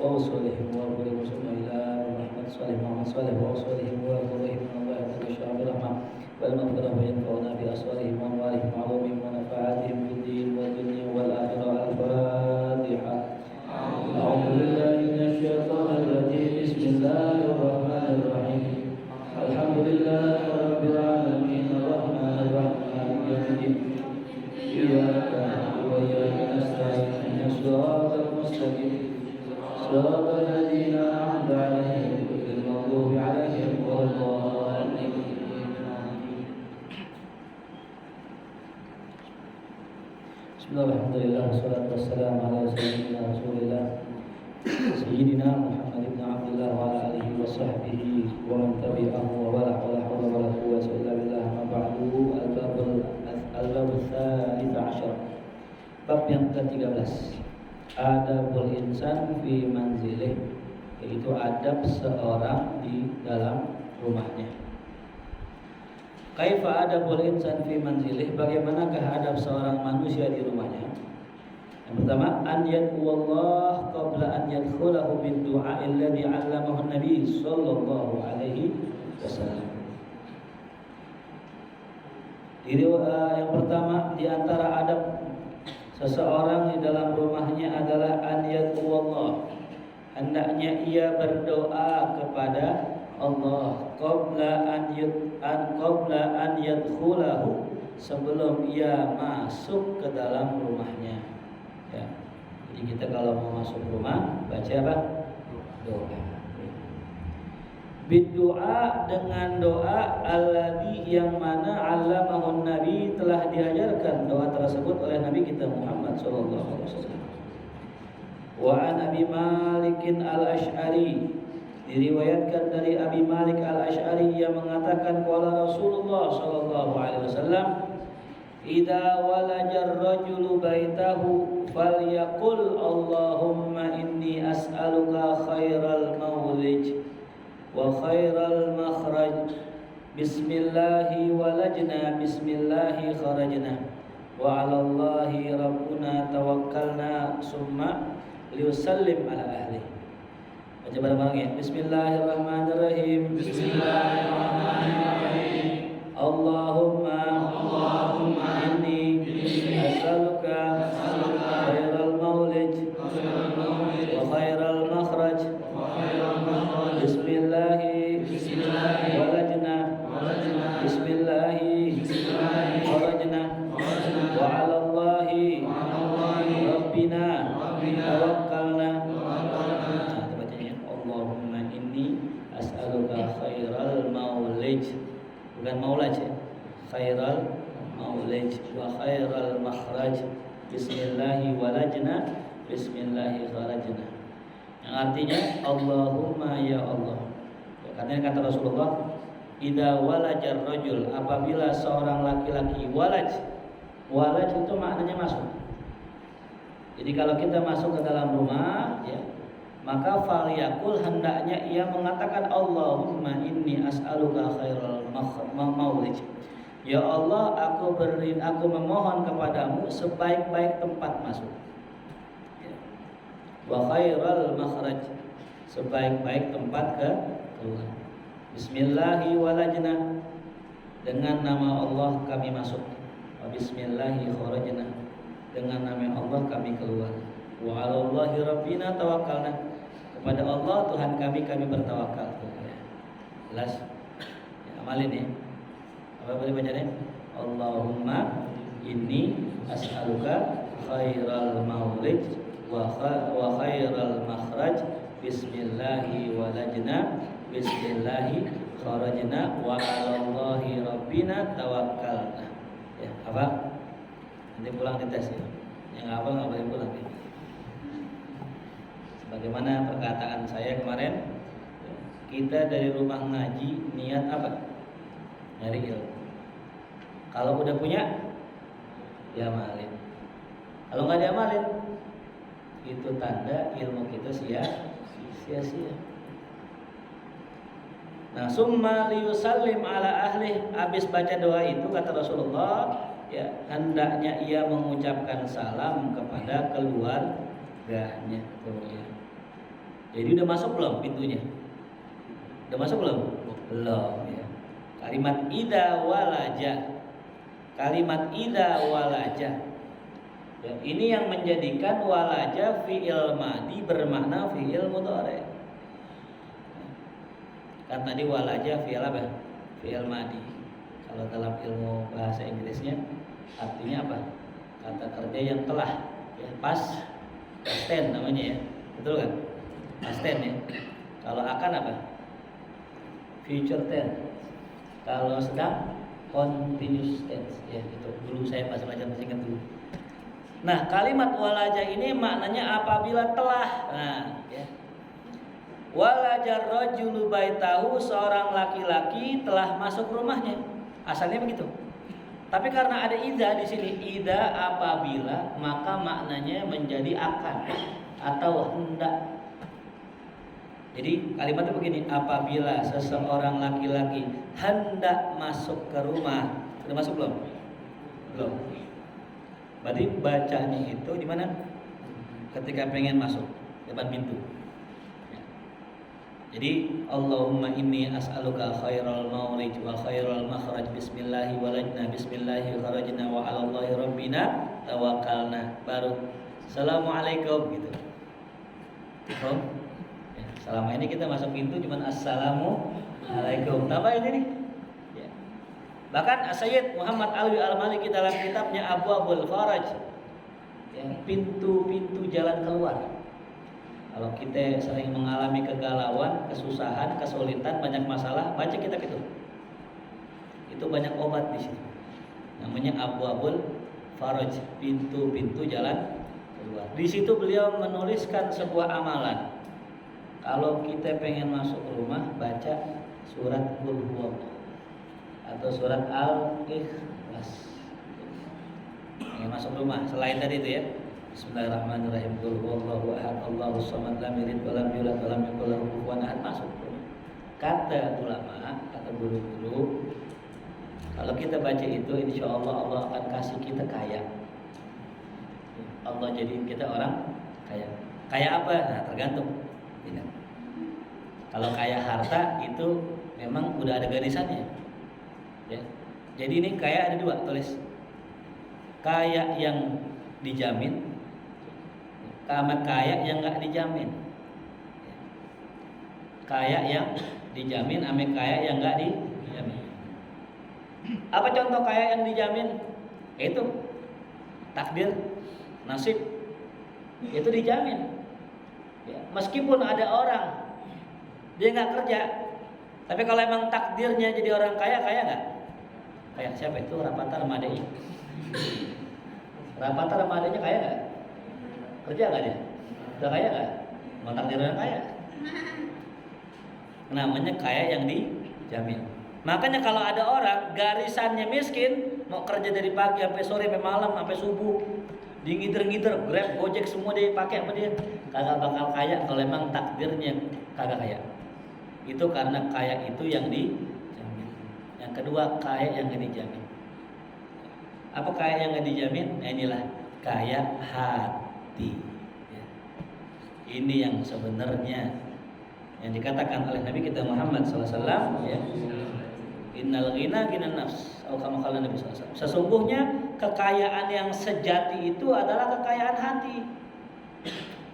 وأوصلهم وأبلغ ثم إلى محمد صالح محمد صالح وأوصلهم وأبلغهم من الله كل شعب الرحمة والمغفرة وينفعنا بأسرارهم وأموالهم وعلومهم ونفعاتهم في الدين والدنيا والآخرة. الفاتحة. أعوذ بالله من الشيطان الرجيم. بسم الله الرحمن الرحيم. الحمد لله رب العالمين الرحمن الرحيم مالك يوم الدين إياك نعبد وإياك نستعين اهدنا الصراط المستقيم صراط الذين أنعمت عليهم غير المغضوب عليهم ولا الضالين. Bismillah, alhamdulillah, wassalatu wassalamu ala sayyidina rasulillah sayyidina Muhammad ibn Abdullah wa ala alihi wa sahbihi wa man tabi'ahu wa la hawla wa la quwwata illa billah. Ma ba'du. Al-bab ats-tsalits 'ashar. Bab yang ke-13. Adabul insan fi manzilih, yaitu adab seorang di dalam rumahnya. Kaifa adabul insan fi manzilih, bagaimanakah adab seorang manusia di rumahnya? Yang pertama, an yad'uallah qabla an yadkhulahu bid du'a alladhi 'allamahu an-nabi sallallahu alaihi wasallam. Yang pertama di antara adab seseorang di dalam rumahnya adalah an yad'uallah, hendaknya ia berdoa kepada Allah qabla an yadkhulahu, sebelum ia masuk ke dalam rumahnya. Ya. Jadi kita kalau mau masuk rumah baca apa? Doa. Biddu'a, dengan doa alladzi yang mana 'allamahun nabi, telah diajarkan doa tersebut oleh Nabi kita Muhammad sallallahu alaihi wasallam. Wa an Abi Malik al-Asy'ari, diriwayatkan dari Abi Malik al-Asy'ari yang mengatakan qala Rasulullah sallallahu alaihi wasallam, idza walajar rajulu baitahu falyaqul Allahumma inni as'aluka khairal mawlij wa khairal makhraj, bismillahi walajna bismillahi kharajna wa 'alallahi rabbuna tawakkalna summa liusallim ala ahli. Baca bareng-bareng ya. Bismillahirrahmanirrahim. Bismillahirrahmanirrahim. Allahumma inni as'aluka khairal mawlij wa khairal makhraj, bismillahi walajna bismillahi kharajna wa 'alallahi rabbina tawakkalna. Allahumma inni as'aluka khairal mawlij, bukan maulaj ya, khairal mawlij wa khairal makhraj, bismillahi walajna bismillahi kharajna. Yang artinya Allahumma ya Allah. Katanya kata Rasulullah, idza walajar rajul, apabila seorang laki-laki walaj itu maknanya masuk. Jadi kalau kita masuk ke dalam rumah ya, maka falyakul, hendaknya ia mengatakan Allahumma inni as'aluka khairal mawlij, ya Allah, aku memohon kepadamu sebaik-baik tempat masuk, ya. Wa khairal makhraj, sebaik-baik tempat keluar. Bismillahi walajna, dengan nama Allah kami masuk. Wa bismillahi kharajna, dengan nama Allah kami keluar. Wa 'alallahi rabbina tawakkalna, kepada Allah Tuhan kami bertawakal. Ya. Jelas? Ya, amalin ya. Apa boleh bacanya? Allahumma inni as'aluka khairal mawlij wa khairal makhraj, bismillahi walajna bismillahi kharajna wa 'alallahi rabbina tawakkalna. Ya, apa? Nanti pulang dites ya. Yang apa enggak boleh pulang ya. Bagaimana perkataan saya kemarin, kita dari rumah ngaji niat apa? Nyari ilmu. Kalau udah punya, diamalin. Kalau nggak diamalin, itu tanda ilmu kita sia-sia. Nah, summa liyusallim ala ahli, habis baca doa itu kata Rasulullah, ya hendaknya ia mengucapkan salam kepada keluarganya. Tuh, ya. Jadi udah masuk belum pintunya? Udah masuk belum? Belum ya. Kalimat idza walaja. Kalimat idza walaja. Ya, ini yang menjadikan walaja fi'il madi bermakna fi'il mudhari. Kan tadi walaja fi'il apa? Fi'il madi. Kalau dalam ilmu bahasa Inggrisnya artinya apa? Kata kerja yang telah, ya, past tense namanya ya. Betul kan? Past tense ya. Kalau akan apa? Future tense. Kalau sedang continuous tense ya, itu dulu saya pas belajar masih ingat dulu. Nah, kalimat walaja ini maknanya apabila telah. Nah, ya. Walajar rajulu baitahu, seorang laki-laki telah masuk rumahnya. Asalnya begitu. Tapi karena ada idza di sini, idza apabila, maka maknanya menjadi akan atau hendak. Jadi kalimatnya begini, apabila seseorang laki-laki hendak masuk ke rumah. Sudah masuk belum? Belum. Berarti bacanya itu di mana? Ketika pengen masuk depan pintu. Jadi Allahumma inni as'aluka khairal mawlid wa khairal makhraj, bismillahi walajna, bismillahi kharajna, wa 'alallahi rabbina tawakkalna. Baru assalamualaikum gitu. Oh, ya, selama ini kita masuk pintu cuman assalamualaikum. Tambah ini nih. Ya. Bahkan Sayyid Muhammad Alwi Al-Maliki dalam kitabnya Abwaabul Faraj, ya, pintu-pintu jalan keluar. Kalau kita sering mengalami kegalauan, kesusahan, kesulitan, banyak masalah, baca kitab itu. Itu banyak obat di sini. Namanya Abwaabul Faraj, pintu-pintu jalan keluar. Di situ beliau menuliskan sebuah amalan. Kalau kita pengen masuk rumah, baca surat Qul Huwallah atau surat Al-Ikhlas. Pengen masuk rumah, selain dari itu ya. Bismillahirrahmanirrahim. Qul huwallahu ahad, Allahus samad, lam yalid wa lam yulad wa lam yakul lahu kufuwan ahad. Masuk. Kata ulama, kata guru-guru, kalau kita baca itu, insya Allah Allah akan kasih kita kaya. Allah jadiin kita orang kaya. Kaya apa? Nah, tergantung. Kalau kaya harta itu memang udah ada garisannya. Ya. Jadi ini kaya ada dua, tulis. Kaya yang dijamin, sama kaya yang nggak dijamin. Kaya yang dijamin, sama kaya yang nggak dijamin. Apa contoh kaya yang dijamin? Itu takdir, nasib, itu dijamin. Ya, meskipun ada orang dia nggak kerja, tapi kalau emang takdirnya jadi orang kaya, kaya nggak? Kaya siapa itu? Rapatar Ramadei. Rapatar Ramadeinya kaya nggak? Kerja nggak dia? Udah kaya nggak? Mau takdirnya kaya. Namanya kaya yang dijamin. Makanya kalau ada orang garisannya miskin, mau kerja dari pagi sampai sore, sampai malam, sampai subuh, ngiter-ngiter, Grab, Gojek semua dia pakai sama dia, kagak bakal kaya kalau emang takdirnya kagak kaya. Itu karena kaya itu yang dijamin. Yang kedua, kaya yang gak dijamin. Apa kaya yang gak dijamin? Nah, inilah kaya hati. Ya. Ini yang sebenarnya yang dikatakan oleh Nabi kita Muhammad SAW, ya. Innal ghina ghinan nafs, atau kama qala Nabi SAW. Sesungguhnya kekayaan yang sejati itu adalah kekayaan hati.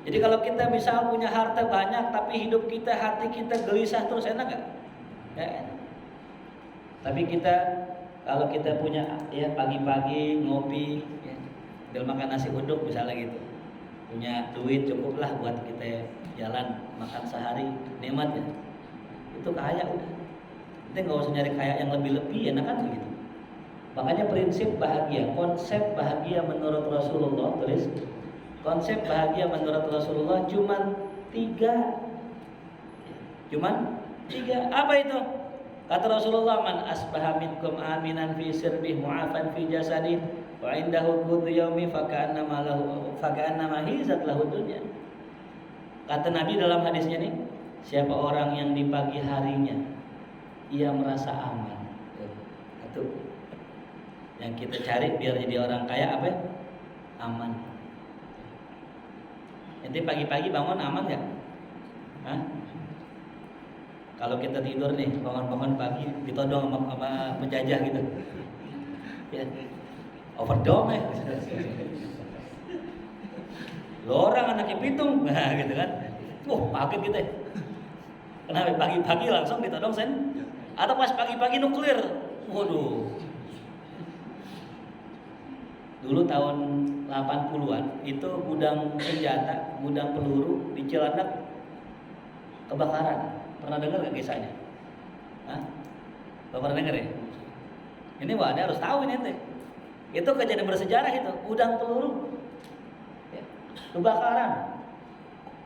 Jadi kalau kita bisa punya harta banyak tapi hidup kita, hati kita gelisah terus, enak gak? Ya, enak. Tapi kita kalau kita punya, ya, pagi-pagi ngopi, ya, tinggal makan nasi uduk misalnya gitu, punya duit cukuplah buat kita jalan makan sehari, nikmat ya, itu kaya udah. Kita nggak usah nyari kaya yang lebih-lebih, enak kan begitu. Makanya prinsip bahagia, konsep bahagia menurut Rasulullah, tulis. Konsep bahagia menurut Rasulullah cuman 3. Apa itu? Kata Rasulullah, man asbaha minkum aminan fi sirbih mu'afan fi jasadih wa indahu qutu yaumi faka'annama hizat lahu dunya. Kata Nabi dalam hadisnya nih, siapa orang yang di pagi harinya ia merasa aman. Itu yang kita cari biar jadi orang kaya, apa? Aman. Nanti pagi-pagi bangun aman nggak? Kalau kita tidur nih, bangun-bangun pagi ditodong sama penjajah gitu. Ya. Overdose ya. Lo orang anaknya pitung, nah gitu kan. Kaget gitu ya. Kenapa pagi-pagi langsung ditodong sen? Atau pas pagi-pagi nuklir? Waduh. Dulu tahun 80-an itu gudang senjata, gudang peluru di Cilandak kebakaran. Pernah dengar gak kisahnya? Hah? Pernah dengar ya? Ini Anda harus tahu ini ente. Itu kejadian bersejarah itu, gudang peluru. Ya, kebakaran.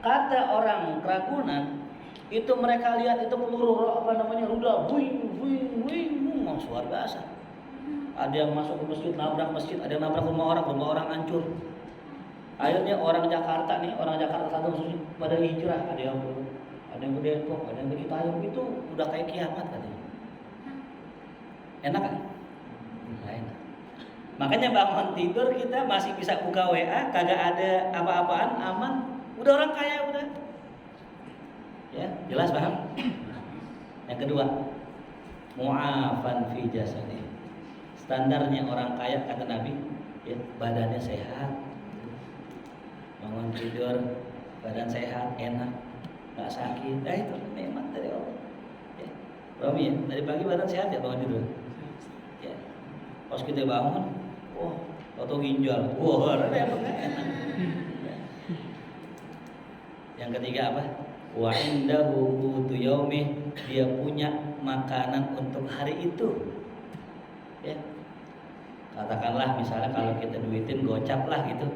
Kata orang Ragunan, itu mereka lihat itu peluru rudal, buing, luar biasa. Ada yang masuk ke masjid, nabrak masjid, ada yang nabrak rumah orang hancur. Akhirnya orang Jakarta satu khususnya pada hijrah, ada yang ke Depok, ada yang ke Citayam, itu udah kayak kiamat katanya. Enak kan? Nah, enak. Makanya bangun tidur kita masih bisa buka WA, kagak ada apa-apaan, aman. Udah orang kaya udah. Ya, jelas paham? Yang kedua, mu'afan fi jasadi. Standarnya orang kaya kata Nabi, ya, badannya sehat. Bangun tidur, badan sehat, enak, nggak sakit. Itu nikmat dari Allah. Ya. Romi ya, dari pagi badan sehat ya bangun tidur. Ya. Pas kita bangun, foto ginjal, enak. Ya. Yang ketiga apa? Wa indahu qutu yaumih, dia punya makanan untuk hari itu. Ya. Katakanlah misalnya kalau kita duitin gocap lah gitu.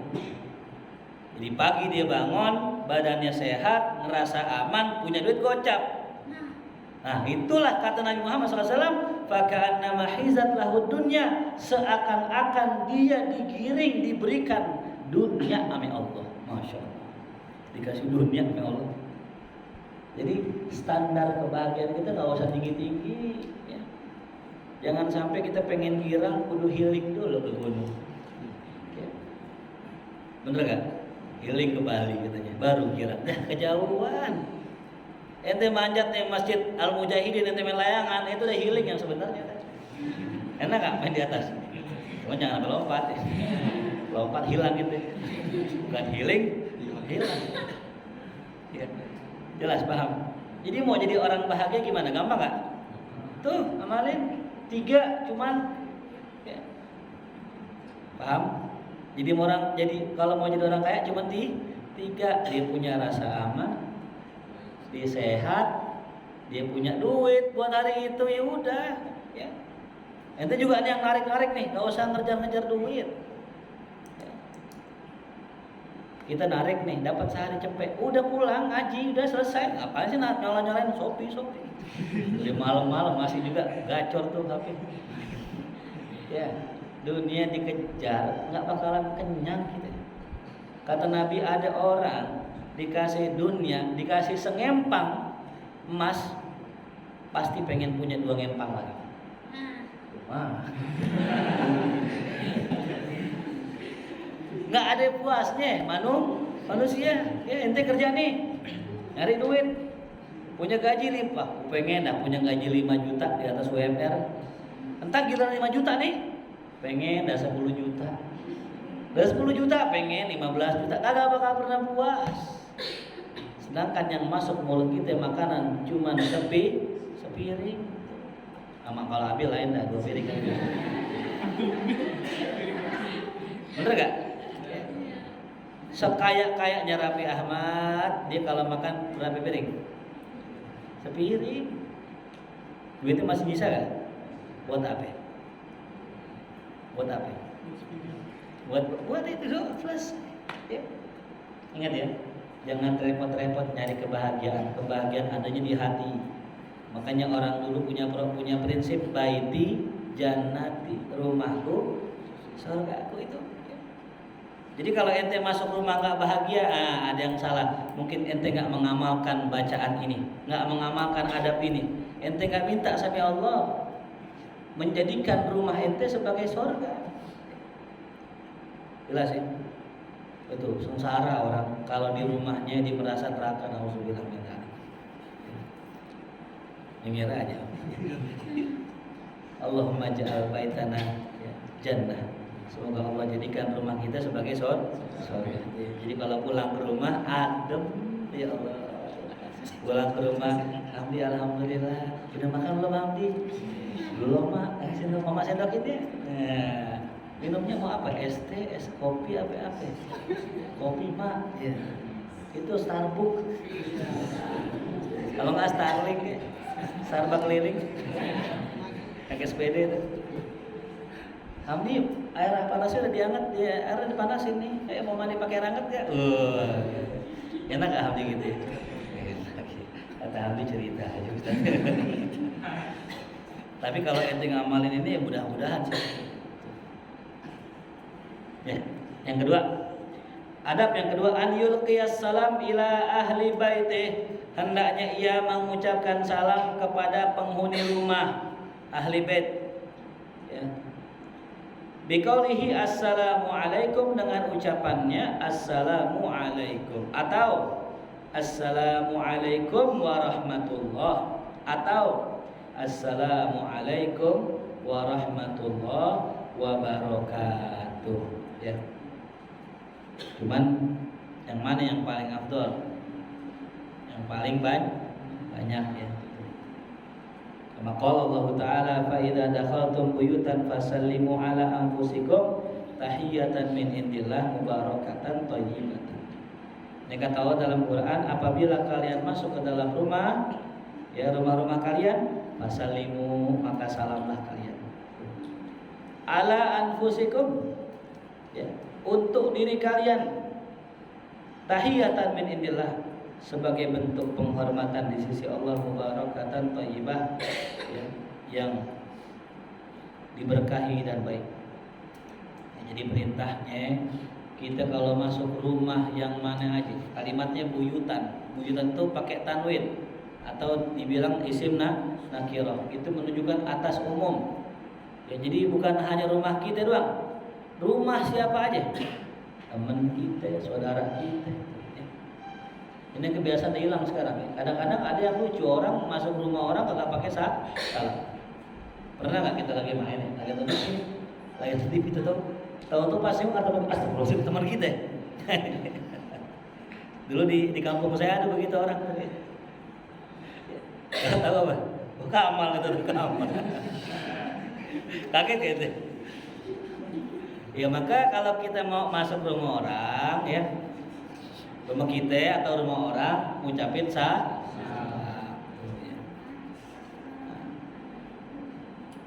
Jadi pagi dia bangun, badannya sehat, ngerasa aman, punya duit gocap. Nah itulah kata Nabi Muhammad SAW, faka'annama hizat lahud dunya, seakan-akan dia digiring, diberikan dunia amin Allah. Masya Allah, dikasih dunia amin Allah. Jadi standar kebahagiaan kita gak usah tinggi-tinggi ya. Jangan sampai kita pengen girang, kudu healing dulu ke gunung ya. Bener gak? Healing ke Bali katanya, baru girang. Kejauhan. Ente manjat nih Masjid Al-Mujahidin, ente main layangan, itu udah healing yang sebenarnya. Enak gak main di atas? Cuma jangan sampai lompat ya. Lompat hilang gitu. Bukan healing, hilang ya. Jelas paham? Jadi mau jadi orang bahagia gimana? Gampang gak? Tuh amalin 3 cuman ya. Paham? Jadi kalau mau jadi orang kaya cuman 3, dia punya rasa aman, dia sehat, dia punya duit buat hari itu, ya udah ya. Ente juga ada yang narik-narik nih, gak usah ngejar-ngejar duit ya. Kita narik nih, dapat sehari cepet, udah pulang ngaji, udah selesai. Ngapain sih nyala-nyalain Shopee udah malam-malam masih juga gacor tuh HP ya. Dunia dikejar nggak bakalan kenyang kita. Kata Nabi, ada orang dikasih dunia, dikasih sengempang emas, pasti pengen punya 2 ngempang lagi. Nggak ada puasnya manusia ya. Ente kerja nih nyari duit, punya gaji nih, Pak, pengen punya gaji 5 juta di atas UMR. Entar giliran 5 juta nih, pengen 10 juta. Udah 10 juta pengen 15 juta, kagak bakal pernah puas. Sedangkan yang masuk mulut kita makanan cuma sepiring. Sama kalau Abil lain dah 2 piring kan. Bener gak? Sekaya-kayanya Raffi Ahmad, dia kalau makan berapa piring? Sepiring. Duitnya masih bisa gak? Buat apa? Buat itu plus ya. Ingat ya, jangan repot-repot nyari kebahagiaan. Kebahagiaan adanya di hati. Makanya orang dulu punya prinsip baiti jannati, rumahku surgaku itu ya. Jadi kalau ente masuk rumah gak bahagia, ada yang salah. Mungkin ente gak mengamalkan bacaan ini, gak mengamalkan adab ini. Ente gak minta sama Allah menjadikan rumah ente sebagai surga. Jelas ya? Betul, sengsara orang kalau di rumahnya di merasa neraka, nauzubillah min dzalik. nyengir aja. Allahumma ja'al baitana ya, jannah. Semoga Allah jadikan rumah kita sebagai surga. Jadi kalau pulang ke rumah adem, ya Allah. Pulang ke rumah, Hamdi alhamdulillah. Udah makan belum Hamdi? Belum mak. Sendok mama sendokin ya. Nah, minumnya mau apa? Es teh, es kopi apa? Kopi mak. Ya. Itu Starbucks. Kalau nggak Starlink ya. Starbucks keliling. Pakai sepeda itu. Hamdi, air panasnya udah diangkat, ya airnya dipanasin nih. Kayak mau mandi pakai air hangat gak? Enak gak Hamdi gitu ya? Kata Hamdi cerita aja Ustaz. Tapi kalau ente ngamalin ini ya mudah-mudahan sih. Ya, yang kedua, adab yang kedua, an yulqiyas salam ila ahli baitih. Hendaknya ia mengucapkan salam kepada penghuni rumah, ahli bait. Ya. Biqaulihi assalamualaikum, dengan ucapannya assalamualaikum, atau assalamualaikum warahmatullah, atau assalamualaikum warahmatullah wabarakatuh. Ya. Cuman yang mana yang paling afdol? Yang paling banyak ya. Kama qala Allah Ta'ala, fa idza dakhaltum buyutan fasallimu ala anfusikum tahiyatan min indillah mubarakatan thayyibatan. Ini kata Allah dalam Quran, apabila kalian masuk ke dalam rumah, ya rumah-rumah kalian, fasallimu, maka salamlah kalian. Ala anfusikum, ya, untuk diri kalian, tahiyatan min indillah, sebagai bentuk penghormatan di sisi Allah, mubarakatan thayyibah, ya, yang diberkahi dan baik. Ya, jadi perintahnya kita kalau masuk rumah yang mana aja, kalimatnya buyutan. Buyutan itu pakai tanwin atau dibilang isim nakirah. Itu menunjukkan atas umum. Ya, jadi bukan hanya rumah kita doang. Rumah siapa aja? Teman kita, saudara kita. Ini kebiasaan hilang sekarang ya. Kadang-kadang ada yang lucu, orang masuk rumah orang kagak pakai salam. Pernah nggak kita lagi main ya? Lagi nonton sini, lagi TV itu tahu pasti kata astagfirullahaladzim teman kita. Dulu di kampung saya ada begitu orang. Nggak tahu apa? Kamal itu kamal. Kaget gitu. Ya maka kalau kita mau masuk rumah orang ya, rumah kita atau rumah orang, ngucapin salam.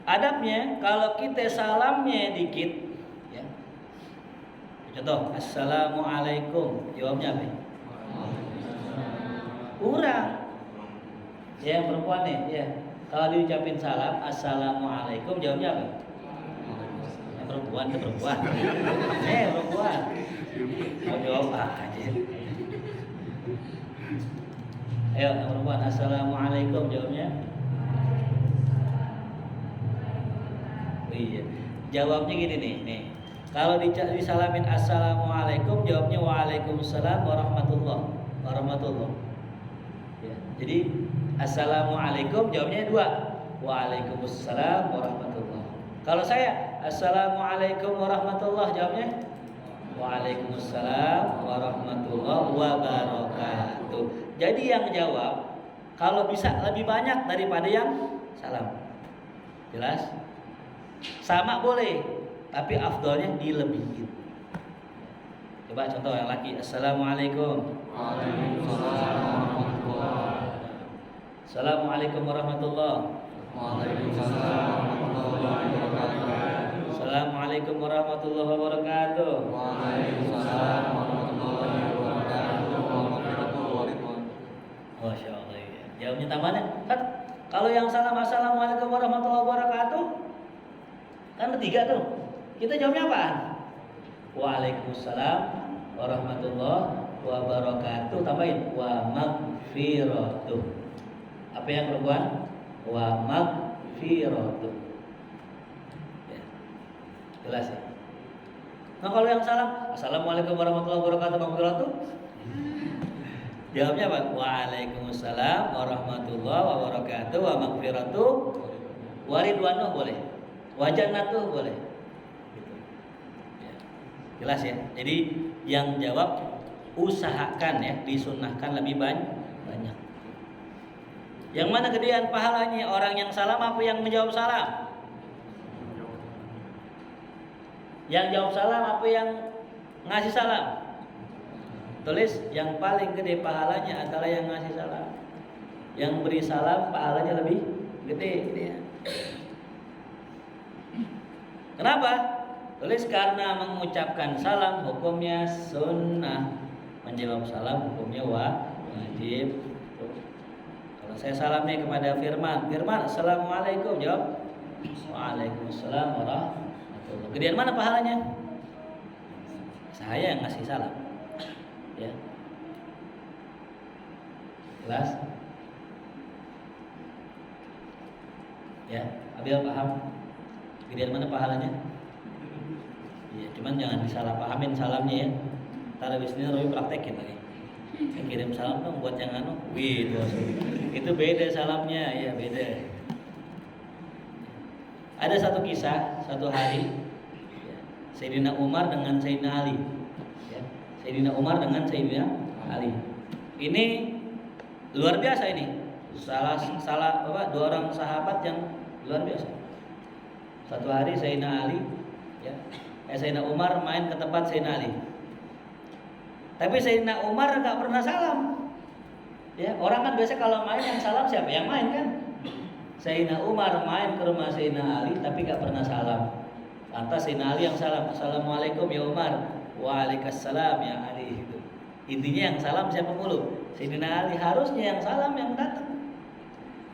Adabnya kalau kita salamnya dikit, ya. Contoh, assalamualaikum, jawabnya apa? Kurang. Ya yang perempuan nih, ya. Kalau diucapin salam, assalamualaikum, jawabnya apa? Yang perempuan itu perempuan. Perempuan. Mau jawab apa aja? Ayo yang perempuan, assalamualaikum, jawabnya. Iya, jawabnya gini nih. Kalau disalamin assalamualaikum, jawabnya waalaikumsalam warahmatullah. Ya, jadi assalamualaikum jawabnya dua, waalaikumsalam warahmatullah. Kalau saya assalamualaikum warahmatullah, jawabnya waalaikumsalam warahmatullah wabarakatuh. Jadi yang jawab kalau bisa lebih banyak daripada yang salam. Jelas? Sama boleh, tapi afdolnya dilebihin. Coba contoh yang laki, assalamualaikum. Assalamualaikum warahmatullah. Assalamualaikum warahmatullahi wabarakatuh. Masya Allah ya. Jawabnya tambahannya kan kalau yang salam assalamualaikum warahmatullahi wabarakatuh kan ketiga tuh. Kita jawabnya apaan? Waalaikumsalam warahmatullahi wabarakatuh. Tambahin wa magfiratuh. Apa yang perempuan? Wa magfiratuh. Ya. Jelas ya? Nah kalau yang salam assalamualaikum warahmatullahi wabarakatuh magfiratuh. Jawabnya apa? Waalaikumsalam warahmatullahi wabarakatuh wa maghfiratuh wa ridwanuh boleh. Wa jannatuh boleh. Gitu. Ya. Jelas ya. Jadi yang jawab usahakan ya, disunnahkan lebih banyak. Yang mana gedean pahalanya, orang yang salam apa yang menjawab salam? Yang jawab salam apa yang ngasih salam? Tulis yang paling gede pahalanya adalah yang ngasih salam. Yang beri salam pahalanya lebih gede ya. Kenapa? Tulis karena mengucapkan salam hukumnya sunnah, menjawab salam hukumnya wajib. Kalau saya salam nih kepada Firman, assalamualaikum, jawab waalaikumsalam warahmatullahi. Gedean mana pahalanya? Saya yang ngasih salam. Ya. Jelas? Ya, Abil paham? Gedean mana pahalanya? Ya, cuman jangan disalahpahamin salamnya ya. Ntar habis ini Robi praktekin lagi. Kirim salam dong buat yang anu. Wih, itu beda salamnya, ya beda. Ada satu kisah, satu hari ya, Sayyidina Umar dengan Sayyidina Ali. Ya, Sayyidina Umar dengan Sayyidina Ali. Ini luar biasa ini. Salah dua orang sahabat yang luar biasa. Satu hari Sayyidina Ali, ya, Sayyidina Umar main ke tempat Sayyidina Ali. Tapi Sayyidina Umar nggak pernah salam. Ya, orang kan biasa kalau main yang salam siapa? Yang main kan? Sayyidina Umar main ke rumah Sayyidina Ali tapi nggak pernah salam. Lantas Sayyidina Ali yang salam. Assalamualaikum ya Umar. Waalaikumsalam ya Ali. Itu. Intinya yang salam siapa mulu? Sayyidina Ali. Harusnya yang salam yang datang.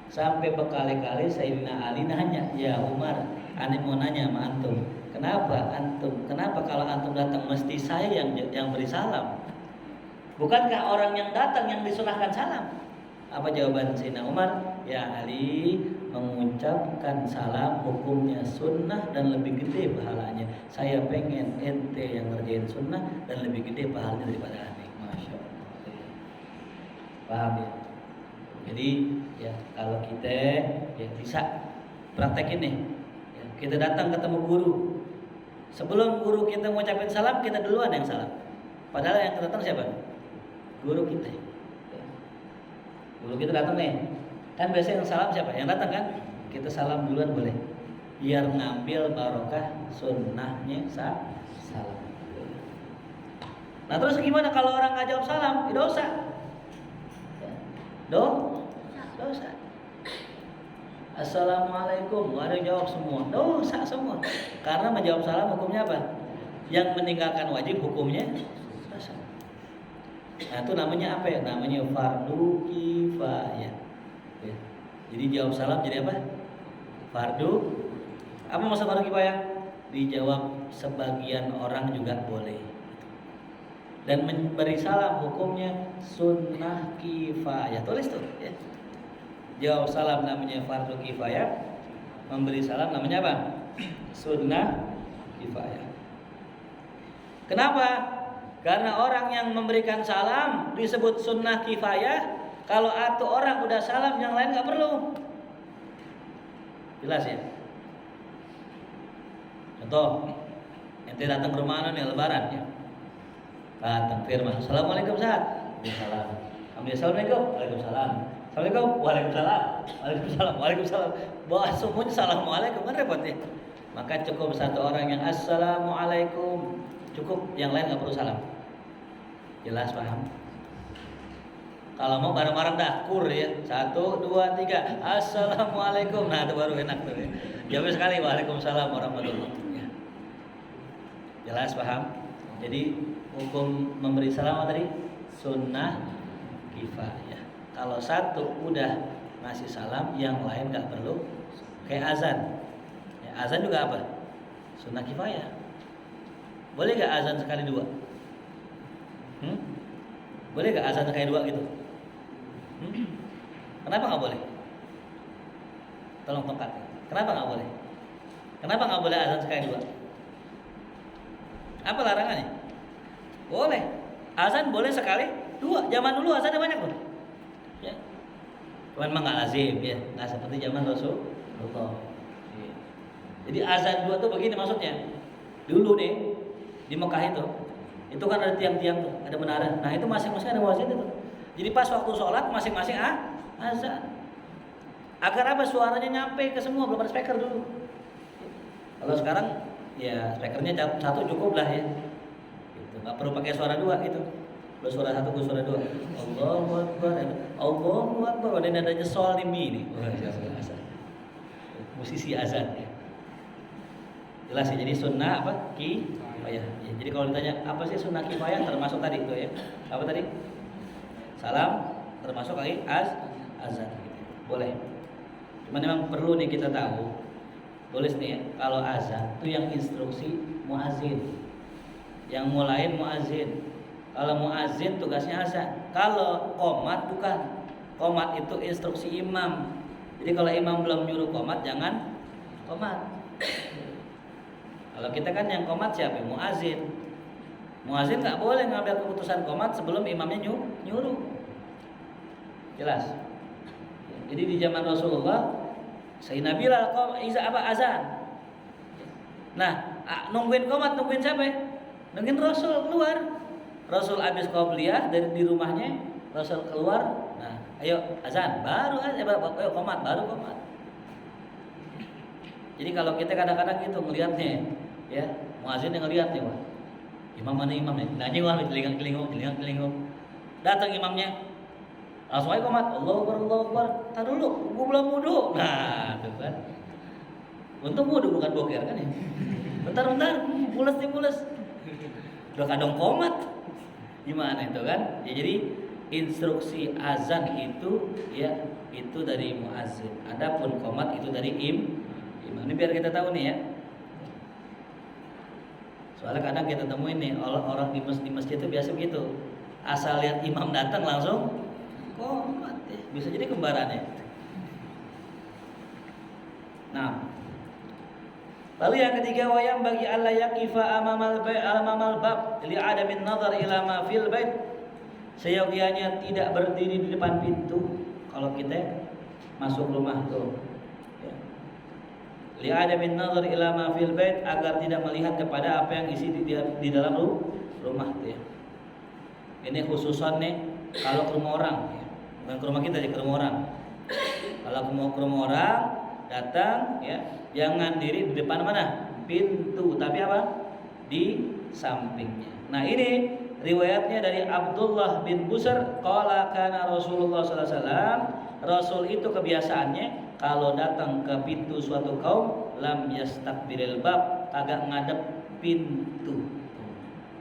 Sampai berkali-kali Sayyidina Ali nanya, ya Umar, aneh mau nanya sama antum. Kenapa antum? Kenapa kalau antum datang mesti saya yang beri salam? Bukankah orang yang datang yang disunahkan salam? Apa jawaban Sayyidina Umar? Ya Ali, mengucapkan salam hukumnya sunnah dan lebih gede pahalanya. Saya pengen ente yang ngerjain sunnah dan lebih gede pahalanya daripada aneh. Masya Allah. Paham ya? Jadi ya kalau kita ya bisa praktekin nih. Ya, kita datang ketemu guru. Sebelum guru kita mengucapkan salam, kita duluan yang salam. Padahal yang datang siapa? Guru kita. Ya. Guru kita datang nih. Kan biasanya yang salam siapa? Yang datang kan? Kita salam duluan boleh. Biar ngambil barokah sunnahnya salam. Nah terus gimana kalau orang nggak jawab salam? Dosa. Ya. Dosa. Assalamualaikum, nggak ada jawab semua, dosa semua. Karena menjawab salam hukumnya apa? Yang meninggalkan wajib hukumnya dosa. Nah itu namanya apa ya? Namanya fardu kifayah. Ya. Jadi jawab salam jadi apa? Fardu. Apa maksud fardu kifayah? Dijawab sebagian orang juga boleh. Dan memberi salam hukumnya sunnah kifayah. Tulis tuh. Ya. Jawab salam namanya fardu kifayah, memberi salam namanya apa? Sunnah kifayah. Kenapa? Karena orang yang memberikan salam disebut sunnah kifayah. Kalau satu orang udah salam, yang lain nggak perlu. Jelas ya? Contoh, ente datang ke rumah nih lebaran ya. Datang Firman, assalamualaikum Ustaz. Waalaikumsalam. Assalamualaikum. Waalaikumsalam. Assalamualaikum. Waalaikumsalam. Waalaikumsalam. Waalaikumsalam. Bahwa semuanya assalamualaikum kan repot ya. Maka cukup satu orang yang assalamualaikum. Cukup, yang lain nggak perlu salam. Jelas paham? Kalau mau bareng-bareng dah kur ya. 1, 2, 3. Assalamualaikum. Nah itu baru enak tuh ya. Jawab sekali waalaikumsalam warahmatullahi wabarakatuh. Ya. Jelas paham? Jadi hukum memberi salam tadi sunnah kifayah. Kalau satu udah ngasih salam, yang lain nggak perlu. Kayak azan. Ya, azan juga apa? Sunnah kifayah. Boleh nggak azan sekali dua? Boleh nggak azan sekali dua gitu? Kenapa nggak boleh? Tolong tongkat. Kenapa nggak boleh? Kenapa nggak boleh azan sekali dua? Apa larangannya? Boleh. Azan boleh sekali 2. Zaman dulu azannya banyak loh. Ya. Cuman memang nggak lazim ya, nggak seperti zaman Rasulullah. Ya. Jadi azan 2 tuh begini maksudnya. Dulu nih di Mekah itu kan ada tiang-tiang tuh, ada menara. Nah itu masing-masing ada muazin itu. Jadi pas waktu sholat masing-masing azan. Agar apa? Suaranya nyampe ke semua, belum ada speaker dulu. Kalau sekarang ya speakernya satu cukup lah ya. Gitu. Nggak perlu pakai suara 2 gitu. Lu suara 1, gue suara 2. Allahu Akbar. Allahu Akbar. Ada nadanya sol di mi nih. Musisi azan ya. Jelas ya, jadi sunnah apa? Kifayah. Ya, jadi kalau ditanya apa sih sunnah kifayah, termasuk tadi itu ya. Apa tadi? Salam termasuk lagi azan gitu. Boleh. Cuman memang perlu nih kita tahu. Tulis nih ya, kalau azan itu yang instruksi muazin. Yang mulain muazin. Kalau muazin tugasnya azan. Kalau qomat bukan. Qomat itu instruksi imam. Jadi kalau imam belum nyuruh qomat jangan qomat. Kalau kita kan yang qomat siapa? Muazin. Muazin nggak boleh ngambil keputusan qomat sebelum imamnya nyuruh. Jelas. Jadi di zaman Rasulullah, Sayyidina Bilal azan. Nah, nungguin qomat, nungguin siapa? Nungguin Rasul keluar. Rasul habis qobliyah dari di rumahnya, Rasul keluar. Nah, ayo azan, baru ayo qomat, baru qomat. Jadi kalau kita kadang-kadang gitu ngelihatnya, ya muazin yang ngelihat ya, wah, imam mana imamnya? Nanya wah, telinga. Datang imamnya, langsung aja qomat, Allahu Akbar. Tar dulu, gua belum wudu. Nah, tuh kan. Untung wudu bukan boker kan ya. Bentar, pules. Udah kadang qomat. Gimana itu kan? Ya, jadi instruksi azan itu ya itu dari muazin. Adapun qomat itu dari imam. Ini biar kita tahu nih ya. Soalnya kadang kita temuin nih orang di masjid itu biasa begitu. Asal lihat imam datang langsung qomat ya. Bisa jadi kembarannya. Nah, lalu yang ketiga, wayang bagi Allah yaqifa amamal bab li adamin nazar ila ma fil bait. Seyogianya tidak berdiri di depan pintu kalau kita masuk rumah tuh. Ya. Li adamin nazar ila ma fil bait, agar tidak melihat kepada apa yang isi di dalam rumah tuh ya. Ini khususan nih kalau ke rumah orang ya. Bukan ke rumah kita aja, ke rumah orang. Kalau mau ke rumah orang datang ya, jangan diri di depan mana? Pintu, tapi apa? Di sampingnya. Nah, ini riwayatnya dari Abdullah bin Busr, qala kana Rasulullah sallallahu alaihi wasallam, Rasul itu kebiasaannya kalau datang ke pintu suatu kaum, lam yastaqbilil bab, agak ngadep pintu.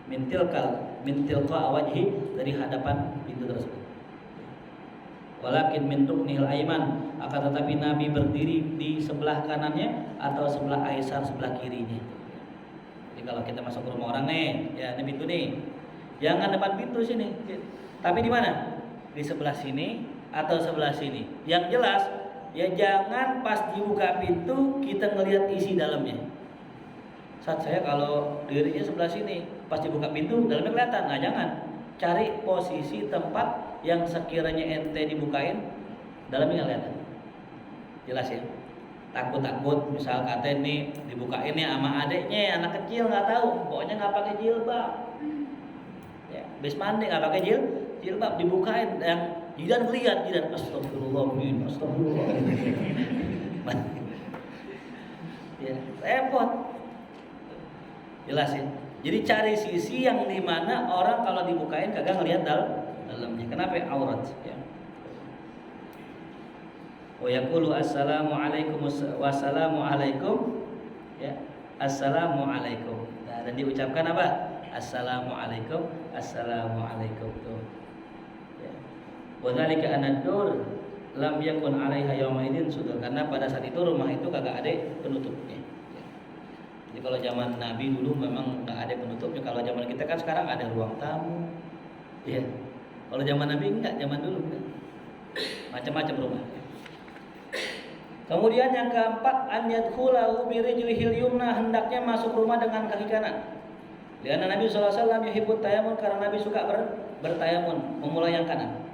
Mintilqa wajhi, dari hadapan pintu tersebut. Walakin min ruknil aiman, akan tetapi Nabi berdiri di sebelah kanannya atau sebelah aisar, sebelah kirinya. Jadi kalau kita masuk ke rumah orang nih, ya ini pintu nih, jangan depan pintu sini, tapi di mana? Di sebelah sini atau sebelah sini. Yang jelas, ya jangan pas dibuka pintu kita ngelihat isi dalamnya. Saat saya kalau dirinya sebelah sini, pas dibuka pintu dalamnya kelihatan. Nah jangan, cari posisi tempat yang sekiranya ente dibukain dalamnya nggak kelihatan. Jelas ya. Takut misal kata ini dibukain ya sama adeknya, anak kecil nggak tahu, pokoknya nggak pakai jilbab. Ya, habis mandi nggak pakai jilbab, dibukain yang jidan lihat, jidan astagfirullahaladzim. Ya, repot. Jelas ya. Jadi cari sisi yang dimana orang kalau dibukain kagak ngelihat dalamnya. Kenapa? Aurat ya. Wa yaqulu assalamualaikum wassalamualaikum ya. Assalamualaikum. Nah, dan diucapkan apa? Assalamualaikum tuh. Ya. Wa dzalika an-nur lam yakun 'alaiha yauma idzin sudur, karena pada saat itu rumah itu kagak ada penutupnya. Jadi kalau zaman Nabi dulu memang nggak ada penutupnya. Kalau zaman kita kan sekarang ada ruang tamu, ya. Kalau zaman Nabi enggak, zaman dulu enggak. Macam-macam rumah. Kemudian yang keempat, an yadkhulahu bi rijlihil yumna, hendaknya masuk rumah dengan kaki kanan. Karena Nabi sallallahu alaihi wasallam yuhibbut tayammum, karena Nabi suka bertayamun, memulai yang kanan.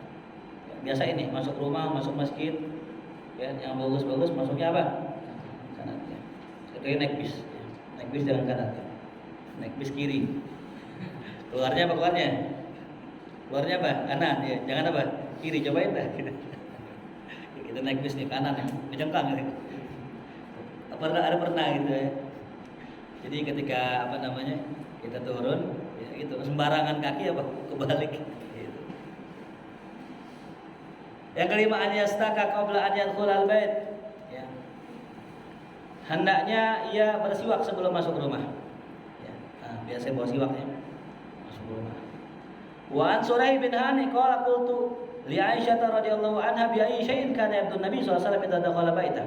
Biasa ini masuk rumah, masuk masjid, ya, yang bagus-bagus masuknya apa? Kanan. Ya. Sekali naik bis, ya. Naik bis jangan kanan, ya. Naik bis kiri. Keluarnya apa keluarnya? Keluarnya apa? Kanan, ya. Jangan apa? Kiri, cobain dah. Kita naik bis nih kanan, ya. Dijengkang gitu. Ada pernah gitu ya. Jadi ketika apa namanya kita turun, ya gitu sembarangan kaki apa kebalik. Gitu. Yang kelima an yastaka qabla an yadkhulal bait. Ya. Hendaknya ia bersiwak sebelum masuk rumah. Ya. Nah, biasa bawa siwak ya. Masuk rumah. Wa an Suraih bin Hani qala qultu li Aisyah radhiyallahu anha bi ayyi syai'in kana yabdu Nabi sallallahu alaihi wasallam idza dakhala baita.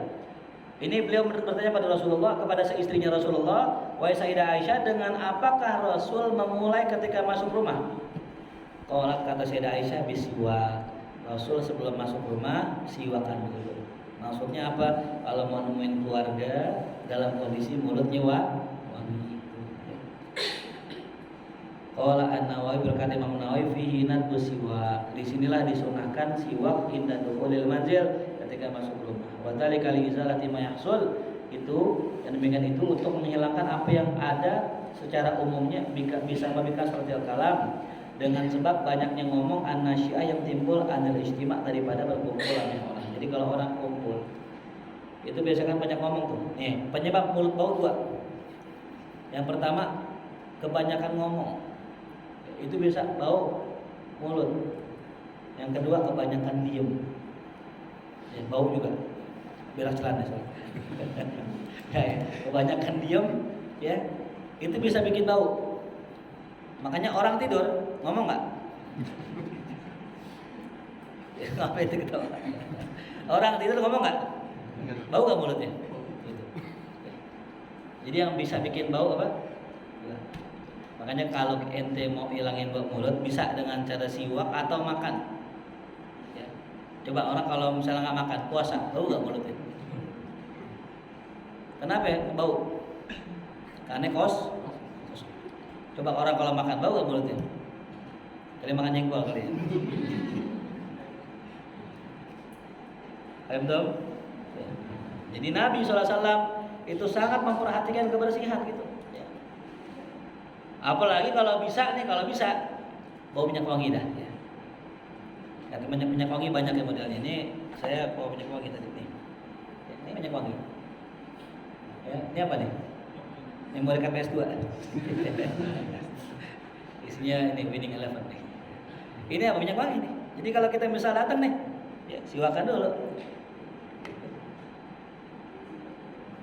Ini beliau bertanya pada Rasulullah, kepada seistrinya Rasulullah, wahai Sayyidah Aisyah, dengan apakah Rasul memulai ketika masuk rumah? Qalat, kata Sayyidah Aisyah, bisiwak. Rasul sebelum masuk rumah siwakan dulu. Maksudnya apa? Kalau mau nemuin keluarga dalam kondisi mulutnya wangi. Qala An-Nawawi, berkata Imam Nawawi, fihi nadbu siwak. Disinilah disunahkan siwak inda dukhulil manzil, ketika masuk rumah. Wa dzalika li izalati ma yahsul, itu dan demikian itu untuk menghilangkan apa yang ada secara umumnya bisa membika seperti al-kalam, dengan sebab banyaknya ngomong an-nasyiah yang timbul anil ijtima' daripada berkumpulannya orang. Jadi kalau orang kumpul itu biasanya kan banyak ngomong tuh. Nih, penyebab mulut bau dua. Yang pertama, kebanyakan ngomong. Itu bisa bau mulut. Yang kedua, kebanyakan diem. Ya, bau juga. Berak celana ya, kebanyakan diem ya, itu bisa bikin bau. Makanya orang tidur ngomong nggak? Ya, apa itu ketawa? Orang tidur ngomong nggak? Bau nggak mulutnya? Gitu. Jadi yang bisa bikin bau apa? Makanya kalau ente mau hilangin bau mulut bisa dengan cara siwak atau makan. Ya. Coba orang kalau misalnya nggak makan puasa, bau nggak mulutnya? Kenapa ya? Bau. Karena kos. Coba orang kalau makan bau nggak mulutnya? Kali makan jengkol kali ya. Paham dong? Jadi Nabi SAW itu sangat memperhatikan kebersihan gitu. Ya. Apalagi kalau bisa nih, bau minyak wangi dah. Ya. Kata minyak wangi banyak ya modelnya. Ini saya bawa minyak wangi tadi nih. Ya, ini minyak wangi. Ya, ini apa nih? Memori KPS 2. Isinya ini Winning Eleven nih. Ini apa minyak wangi nih. Jadi kalau kita misal datang nih, ya siwakan dulu.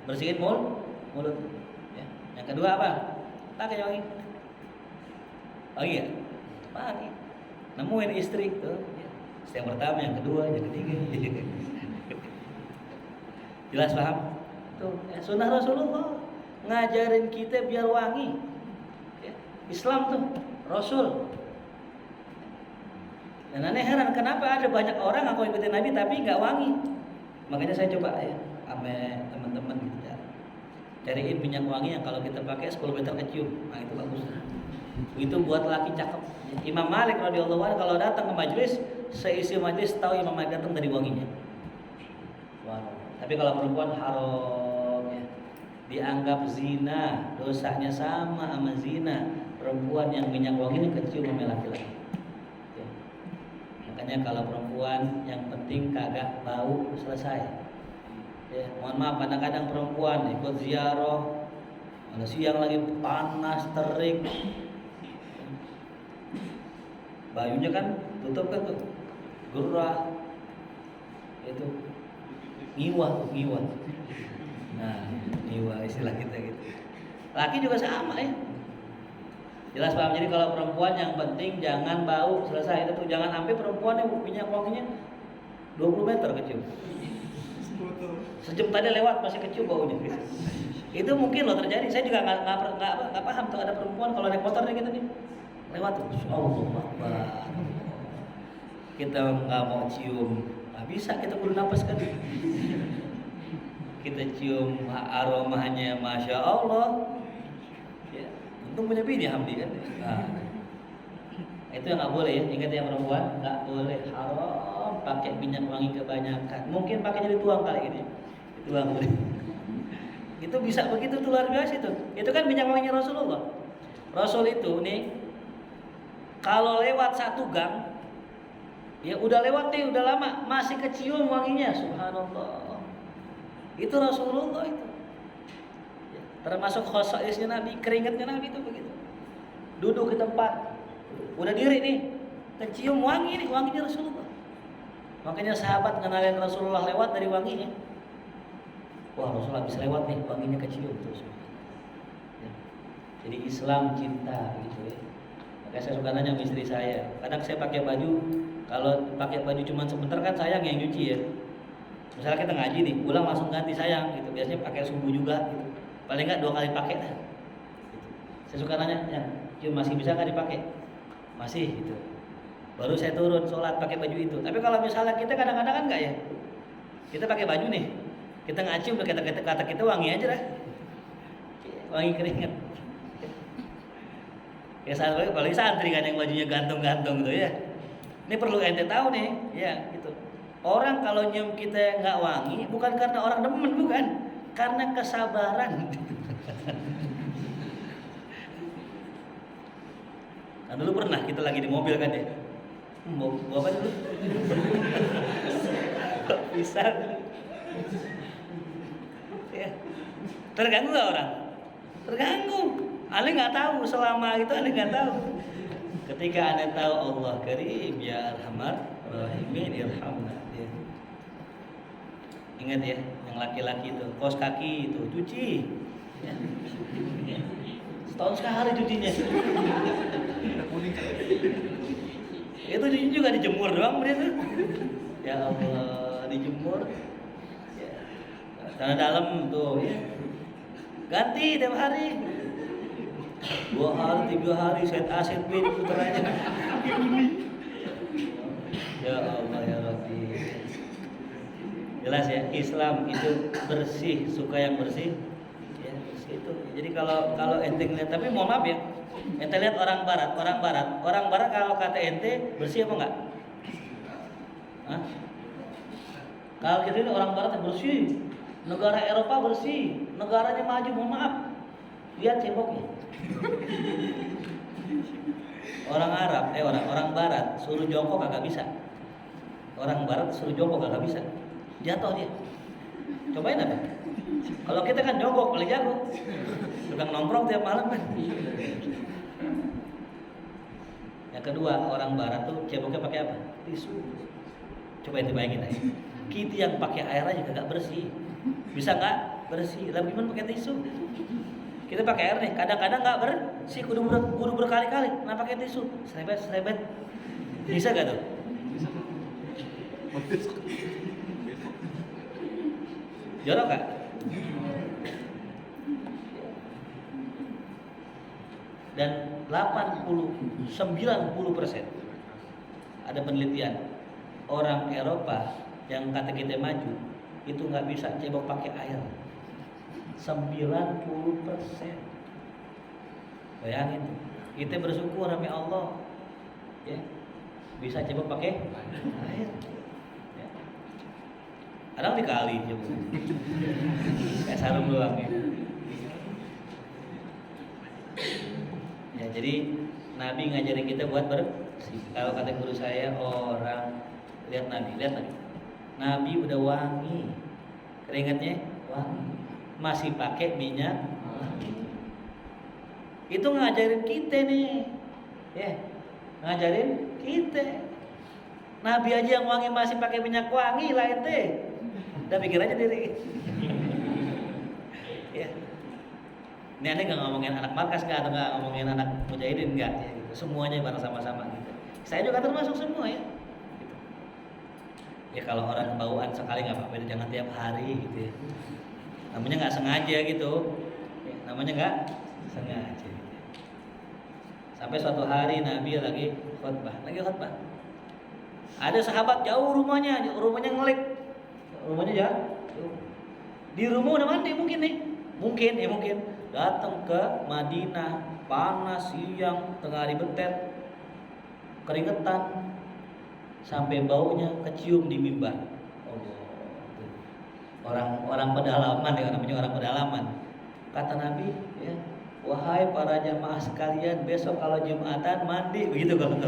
Bersihin mulut. Ya. Yang kedua apa? Pakai wangi. Wangi ya? Wangi. Nemuin istri tuh. Ya. Yang pertama, yang kedua, yang ketiga. Jelas paham? Tuh, ya, sunnah Rasulullah ngajarin kita biar wangi. Ya. Islam tuh Rasul. Dan aneh heran kenapa ada banyak orang ngaku ikutin Nabi tapi nggak wangi. Makanya saya coba ya sama teman-teman gitu ya. Cariin minyak wangi yang kalau kita pakai 10 meter kecium. Nah itu bagus. Itu buat laki cakep. Imam Malik radhiyallahu anhu kalau datang ke majelis, seisi majelis tahu Imam Malik datang dari wanginya. Wow. Tapi kalau perempuan haram ya, dianggap zina, dosanya sama zina. Perempuan yang minyak wangi ini kecium sama laki-laki. Ya. Makanya kalau perempuan yang penting kagak bau selesai. Ya, mohon maaf kadang-kadang perempuan ikut ziarah, ada siang lagi panas terik, bayunya kan tutup kan tuh, gerah, itu ngiwah. Nah, ngiwah istilah kita gitu. Laki juga sama ya. Jelas paham. Jadi kalau perempuan yang penting jangan bau selesai. Itu jangan sampai perempuan yang minyak wanginya 20 meter kecium. Sejam tadi lewat masih kecium baunya. Itu mungkin loh terjadi. Saya juga nggak paham tuh ada perempuan kalau naik motor gitu nih lewat tuh. Allah, kita nggak mau cium, nggak bisa kita kudu napas kan. Kita cium aromanya, masya Allah. Ya, untung punya bini Hamdi kan. Nah, Itu yang nggak boleh ya. Ingat ya perempuan, nggak boleh, haram pakai minyak wangi kebanyakan. Mungkin pakainya dituang kali ini. Dituang boleh. Itu bisa begitu tuh, luar biasa itu. Itu kan minyak wanginya Rasulullah. Rasul itu nih kalau lewat satu gang, ya udah lewat nih, udah lama, masih kecium wanginya, subhanallah. Itu Rasulullah itu. Ya, termasuk khosaisnya Nabi, keringatnya Nabi itu begitu. Duduk di tempat, udah diri nih, kecium wangi nih, wanginya Rasulullah. Makanya sahabat ngenalin Rasulullah lewat dari wanginya. Wah, Rasulullah bisa lewat nih, wanginya kecium terus. Ya. Jadi Islam cinta gitu ya. Makanya saya suka nanya sama istri saya. Kadang saya pakai baju, kalau pakai baju cuma sebentar kan sayang yang nyuci ya. Misalnya kita ngaji nih, pulang langsung ganti sayang gitu. Biasanya pakai subuh juga gitu. Paling nggak 2 kali pakai dah. Gitu. Saya suka nanya, ya masih bisa nggak dipakai? Masih gitu. Baru saya turun sholat pakai baju itu. Tapi kalau misalnya kita kadang-kadang kan nggak ya. Kita pakai baju nih, kita ngacium kata kita wangi aja lah. Wangi keringat. Ya paling santri kan yang bajunya gantung-gantung gitu ya. Ini perlu ente tahu nih, ya gitu. Orang kalau nyium kita nggak wangi, bukan karena orang demen, bukan, karena kesabaran. Nah, dulu pernah kita lagi di mobil kan ya. Mau apa dulu? Bisa. Ya. Terganggu nggak orang? Terganggu. Anda nggak tahu selama itu, Anda nggak tahu. Ketika Anda tahu Allah Karim, ya Arhamar Rahimin, irhamna. Ya. Ingat ya, yang laki-laki itu, kaos kaki itu cuci. Ya. Ya. Setahun sekali cucinya. Itu cuci juga dijemur doang begitu. Ya Allah, dijemur. Ya. Karena dalam tuh ya. Ganti tiap hari. 2 hari, 3 hari, set A, set B diputar aja. Ya Allah ya Rabbi. Jelas ya, Islam itu bersih, suka yang bersih. Ya, bersih itu. Jadi kalau ente lihat, tapi mohon maaf ya, ente lihat orang barat kalau kata ente bersih apa enggak? Hah? Kalau kita ini orang barat yang bersih, negara Eropa bersih, negaranya maju, mohon maaf. Lihat ceboknya. Orang barat suruh jongkok kagak bisa. Orang barat suruh jongkok kagak bisa. Jatuh dia. Cobain apa? Kalau kita kan jongkok paling jago. Tukang nongkrong tiap malam kan. Yang kedua, orang barat tuh ceboknya pakai apa? Tisu. Coba itu bayangin aja. Kita yang pakai air aja kagak bersih. Bisa nggak bersih? Lalu gimana pakai tisu? Kita pakai air nih, kadang-kadang nggak bersih, kudu berkali-kali. Nah pakai tisu, serebet. Bisa gak tuh? Jorok gak? Dan 80-90% ada penelitian orang Eropa yang kata kita maju itu nggak bisa cebok pakai air. 90%. Bayangin, kita bersyukur sama Allah, ya, bisa coba pakai air. Ya. Kadang dikali coba, kayak sarung doang ya. Ya, jadi Nabi ngajarin kita buat bersih. Kalau kata guru saya, orang lihat Nabi. Nabi udah wangi, keringatnya wangi. Masih pakai minyak wangi. Itu ngajarin kita nih, ya, ngajarin kita. Nabi aja yang wangi masih pakai minyak wangi lah ente. Udah pikir aja diri. Ya. Ini aneh nggak ngomongin anak markas nggak, atau nggak ngomongin anak mujahidin nggak, ya, gitu. Semuanya bareng sama-sama gitu. Saya juga termasuk semua ya. Gitu. Ya kalau orang bauan sekali nggak apa-apa, jangan tiap hari gitu ya. Namanya nggak sengaja gitu, ya, namanya nggak sengaja. Sampai suatu hari Nabi lagi khutbah. Ada sahabat jauh rumahnya ngelik, rumahnya jauh. Di rumah udah mandi mungkin. Datang ke Madinah, panas siang, tengah hari betet. keringetan sampai baunya kecium di mimbar. Orang pedalaman ya, namanya orang pedalaman. Kata Nabi, ya, wahai para jamaah sekalian, besok kalau Jumatan mandi, begitu kalau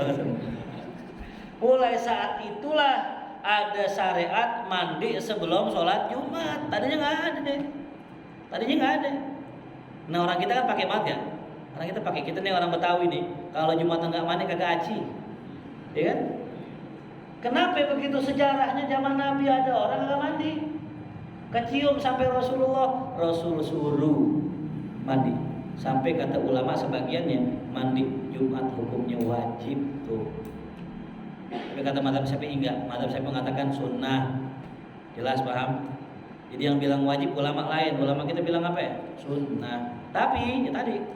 mulai saat itulah ada syariat mandi sebelum sholat Jumat. Tadinya nggak ada deh. Tadinya nggak ada. Nah orang kita kan pakai banget ya. Orang kita nih orang Betawi nih. Kalau Jumatan nggak mandi kagak aci, ya kan? Kenapa begitu sejarahnya zaman Nabi ada orang nggak mandi? Kecium sampai Rasul suruh mandi. Sampai kata ulama sebagiannya mandi Jumat hukumnya wajib tuh. Tapi kata mazhab Syafi'i enggak. Mazhab Syafi'i mengatakan sunnah. Jelas paham? Jadi yang bilang wajib ulama lain. Ulama kita bilang apa ya? Sunnah. Tapi ya tadi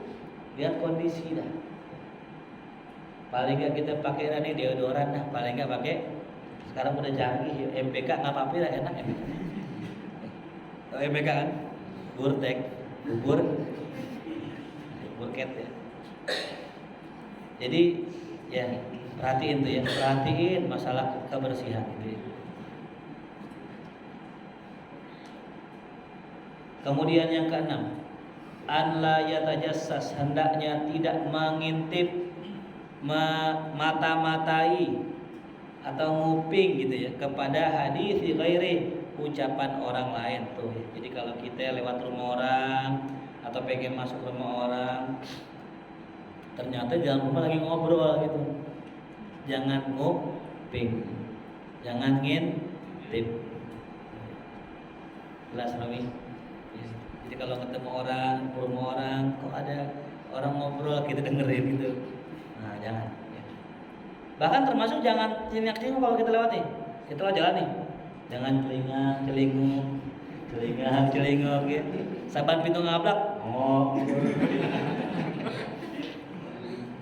lihat kondisi dah. Paling enggak kita pakai nih deodoran dah. Paling enggak pakai. Sekarang udah canggih MPK nggak apa-apa lah, enak MPK. MPK kan? Burtek, burket ya. Jadi ya perhatiin tuh ya, perhatiin masalah kebersihan itu ya. Kemudian yang keenam, an la yatajassas, hendaknya tidak mengintip, mata-matai atau nguping gitu ya kepada hadis ghairi, ucapan orang lain tuh. Jadi kalau kita lewat rumah orang atau pengen masuk rumah orang, ternyata di dalam rumah lagi ngobrol gitu, jangan nguping, jangan ngintip. Jelas Rami? Jadi kalau ketemu orang, rumah orang, kok ada orang ngobrol kita dengerin gitu, nah jangan. Bahkan termasuk jangan celingak-celinguk kalau kita lewati, kita lewat jalan nih, jangan celingak-celinguk gitu. Saban pintu ngablak,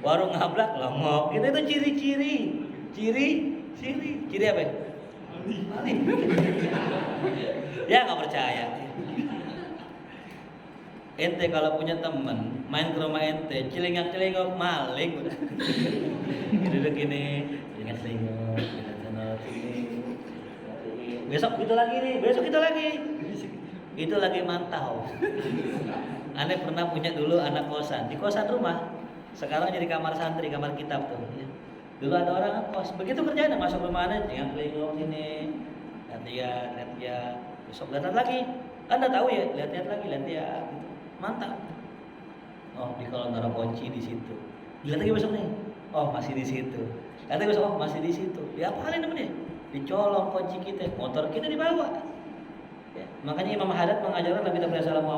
warung ngablak longok. Itu ciri apa ya? Maling. Ya nggak percaya. Ente kalau punya temen main ke rumah ente, celingak-celinguk maling udah. Duduk gini, celingak-celinguk, besok itu lagi nih, itu lagi mantau. Aneh pernah punya dulu anak kosan, di kosan rumah, sekarang jadi kamar santri, kamar kitab tuh. Ya. Dulu ada orang kos, begitu kerjaan masuk rumah aneh, celingak-celinguk sini, lihat dia, besok datang lagi, Anda tahu ya, lihat lagi, gitu. Mantap. Oh, di kalau naruh kunci di situ. Lihat lagi besok nih. Oh, masih di situ. Lihat lagi besok, oh masih di situ. Diapalin namanya? Dicolong kunci kita, motor kita dibawa. Ya. Makanya Imam Haddad mengajarkan Nabi sallallahu alaihi wasallam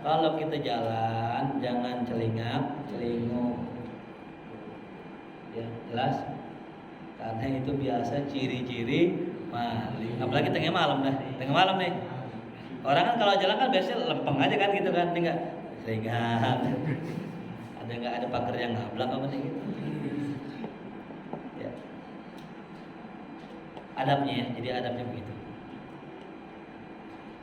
kalau kita jalan jangan celingak-celinguk. Ya, jelas? Karena itu biasa ciri-ciri maling. Apalagi tengah malam nih. Orang kan kalau jalan kan biasanya lempeng aja kan gitu kan, enggak celingak. Ada pagar yang ngablak apa sih gitu. Ya. Adabnya ya, jadi adabnya begitu.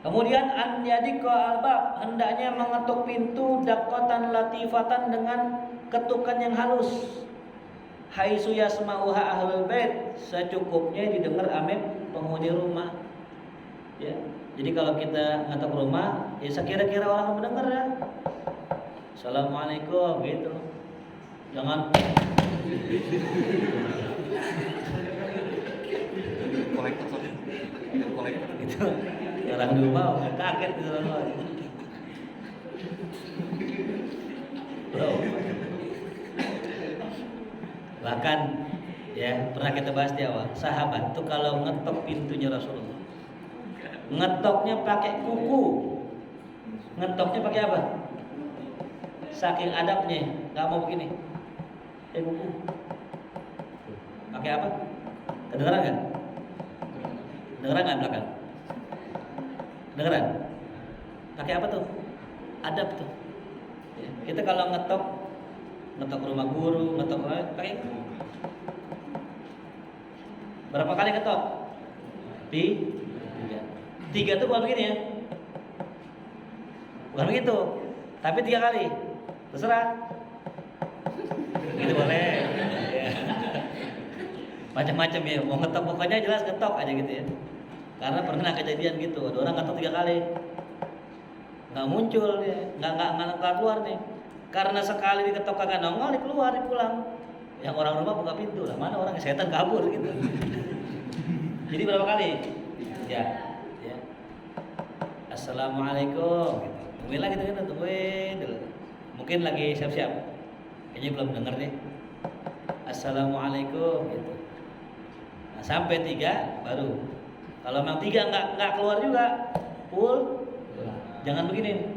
Kemudian an yadiqa albab, hendaknya mengetuk pintu daqqatan latifatan dengan ketukan yang halus. Haitsu yasma'uha ahlul bait, secukupnya didengar ame penghuni rumah. Ya. Jadi kalau kita ngetok rumah, ya sekira-kira orang mendengar ya. Assalamualaikum gitu. Jangan kolektor gitu. Orang di rumah kaget gitu orang. Bahkan ya pernah kita bahas di awal, sahabat tuh kalau ngetok pintunya Rasulullah, ngetoknya pakai kuku. Ngetoknya pakai apa? Saking adabnya, nggak mau begini. Kuku. Pakai apa? Kedengeran nggak? Kedengeran nggak belakang? Kedengeran? Pakai apa tuh? Adab tuh. Ya. Kita kalau ngetok rumah guru, ngetok pakai berapa kali ketok? Tiga tuh bukan begini ya, bukan begitu, tapi 3 kali, terserah. Gitu boleh. Ya. macam-macam ya, mau ngetok pokoknya jelas ngetok aja gitu ya. Karena pernah kejadian gitu, ada orang ngetok 3 kali, nggak muncul dia, nggak keluar nih. Karena sekali diketok kagak nongol, dia keluar, dia pulang. Yang orang rumah buka pintu lah, mana orang setan kabur gitu. Jadi berapa kali? Ya. Assalamualaikum. Gitu. Tungguin lagi gitu, tungguin dulu. Mungkin lagi siap-siap. Kayaknya belum dengar nih. Assalamualaikum gitu. Nah, sampai 3 baru. Kalau memang 3 nggak keluar juga, full. Jangan begini.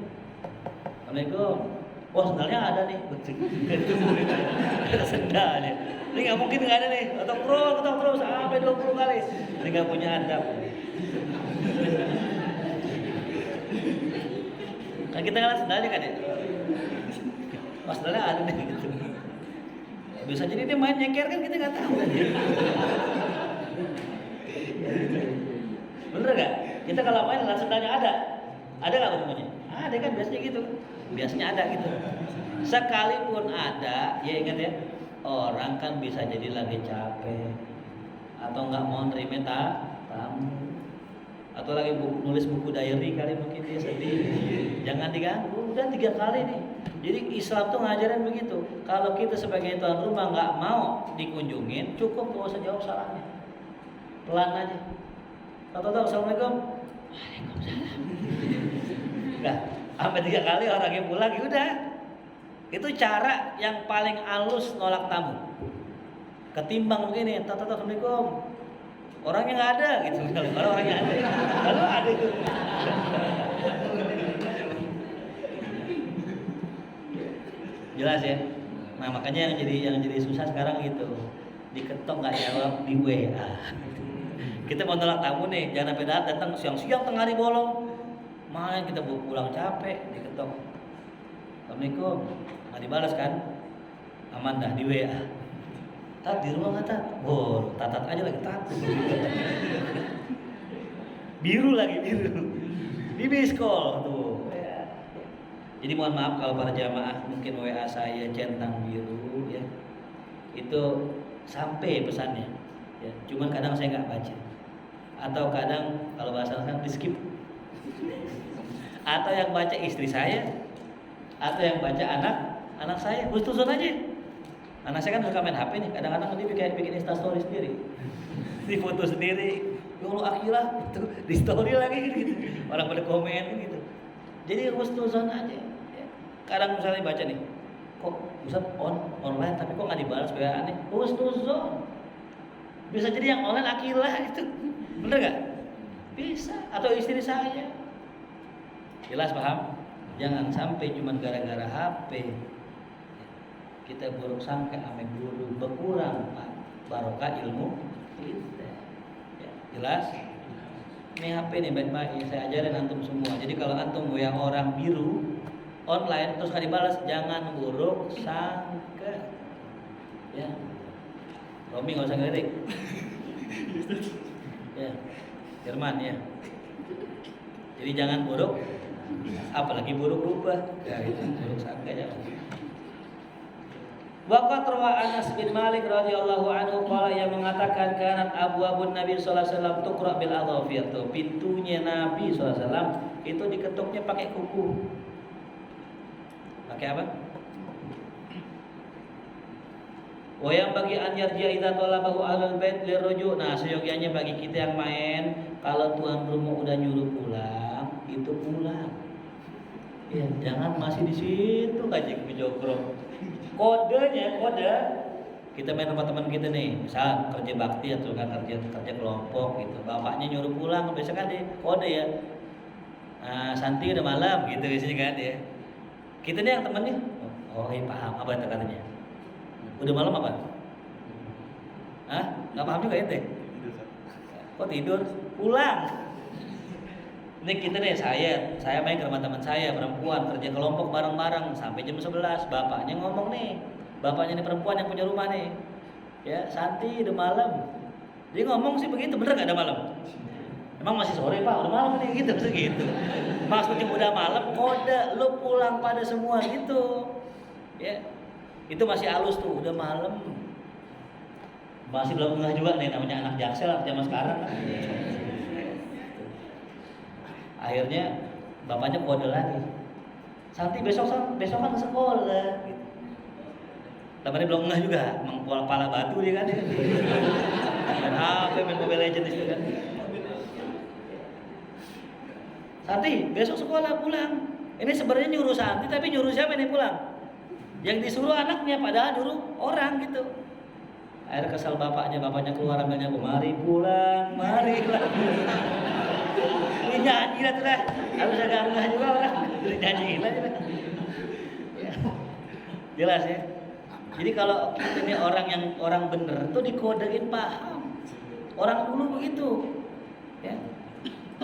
Assalamualaikum. Wah, sendalnya ada nih. Ada sendalnya. Ini nggak mungkin nggak ada nih. Ketok terus sampai 20 kali. Ini nggak punya adab. Kan kita ngeliat sendalnya kan ya. Wah, sendalnya ada nih gitu. Bisa jadi dia main nyeker kan kita nggak tahu kan ya. Bener gak? Kita kalau main ngeliat sendalnya ada nggak umumnya? Ada kan biasanya gitu. Biasanya ada gitu. Sekalipun ada, ya ingat ya, orang kan bisa jadi lagi capek atau nggak mau nerima tamu, atau lagi nulis buku diary kali mungkin dia sedih. Jangan diganggu. Udah 3 kali nih. Jadi Islam tuh ngajarin begitu. Kalau kita sebagai tuan rumah nggak mau dikunjungin, cukup gak usah jawab salamnya, pelan aja. Tahu assalamualaikum, waalaikumsalam. Nah, sampai 3 kali orangnya pulang, ya udah. Itu cara yang paling halus nolak tamu. Ketimbang begini, tahu assalamualaikum, orangnya nggak ada gitu. Kalau orangnya ada, kalau ada itu. Jelas ya. Nah makanya yang jadi susah sekarang gitu. Diketok nggak jawab di WA. Kita mau nolak tamu nih, jangan sampai datang siang-siang tengah hari bolong. Main kita pulang capek, diketok. Assalamualaikum, nggak dibalas kan? Aman dah di WA. Tat di rumah kata, tatat aja lagi tatat. Biru lagi biru. Di miss call tuh. Jadi mohon maaf kalau para jamaah mungkin WA saya centang biru ya. Itu sampai pesannya. Ya, cuman kadang saya nggak baca. Atau kadang kalau bahasa sekarang di skip. Atau yang baca istri saya, atau yang baca anak saya, husnuzon aja. Anak saya kan suka main HP nih, kadang-kadang dia bikin Instastory sendiri, di foto sendiri, ya Allah akhirat itu di story lagi gitu, orang pada komen gitu. Jadi husnuzon aja. Ya. Kadang misalnya baca nih, kok Ustaz online tapi kok nggak dibalas WA nih, husnuzon. Bisa jadi yang online akilah itu, bener nggak? Bisa. Atau istri saya. Jelas paham? Jangan sampai cuma gara-gara HP kita buruk sangka ame guru berkurang barokah ilmu kita. Ya, jelas? Ini HP nih baik-baik saya ajarin antum semua. Jadi kalau antum yang orang biru online terus nggak dibalas, jangan buruk sangka. Ya, Romi nggak usah ngelirik. Ya, Firman ya. Jadi jangan buruk, apalagi buruk rupa. Ya, itu buruk sangka ya. Waqat rawa Anas bin Malik radhiyallahu anhu qala yang mengatakan kanat abwabun Nabi sallallahu alaihi wasallam tuqra bil adhafir. Pintunya Nabi sallallahu alaihi wasallam itu diketuknya pakai kuku. Pakai apa? Wa yang bagi an yarji'a idza talabahu ahlul bait liruju'. Nah, seyogianya bagi kita yang main kalau tuan rumah udah nyuruh pulang, itu pulang. Ya, jangan masih di situ kajik ngejogrok. Kode kita main sama teman kita nih, misal kerja bakti atau kerja kelompok gitu, bapaknya nyuruh pulang, biasa kan deh kode ya, Santi udah malam gitu biasanya kan ya. Kita nih yang temennya, iya paham apa itu katanya, udah malam apa? Nggak paham juga ente? Kok tidur? Pulang. Ini kita nih, saya main ke rumah teman saya perempuan, kerja kelompok bareng-bareng sampai jam 11. Bapaknya ngomong nih, bapaknya nih perempuan yang punya rumah nih, ya Santi udah malam. Dia ngomong sih begitu, bener gak ada malam? Emang masih sore pak, udah malam nih gitu, segitu. Maksudnya udah malam, kode lo pulang pada semua gitu, ya itu masih halus tuh, udah malam. Masih belum ngeh juga nih namanya anak Jaksel zaman sekarang kan. Akhirnya bapaknya kode lagi. Santi besok kan ke sekolah gitu. Tapi belum ngeh juga, pala batu dia kan. Main HP, main Mobile Legends itu kan. Santi besok sekolah pulang. Ini sebenarnya nyuruh Santi tapi nyuruh siapa nih pulang? Yang disuruh anaknya padahal nyuruh orang gitu. Akhirnya kesal bapaknya keluar ambilnya, mari pulang, mari lagi. Ini nyanyi lah tuh dah. Harus agak ngeh juga orang. Nyanyi lah. Ya. Jelas ya. Jadi kalau ini orang bener tuh dikodein paham. Orang dulu begitu. Ya.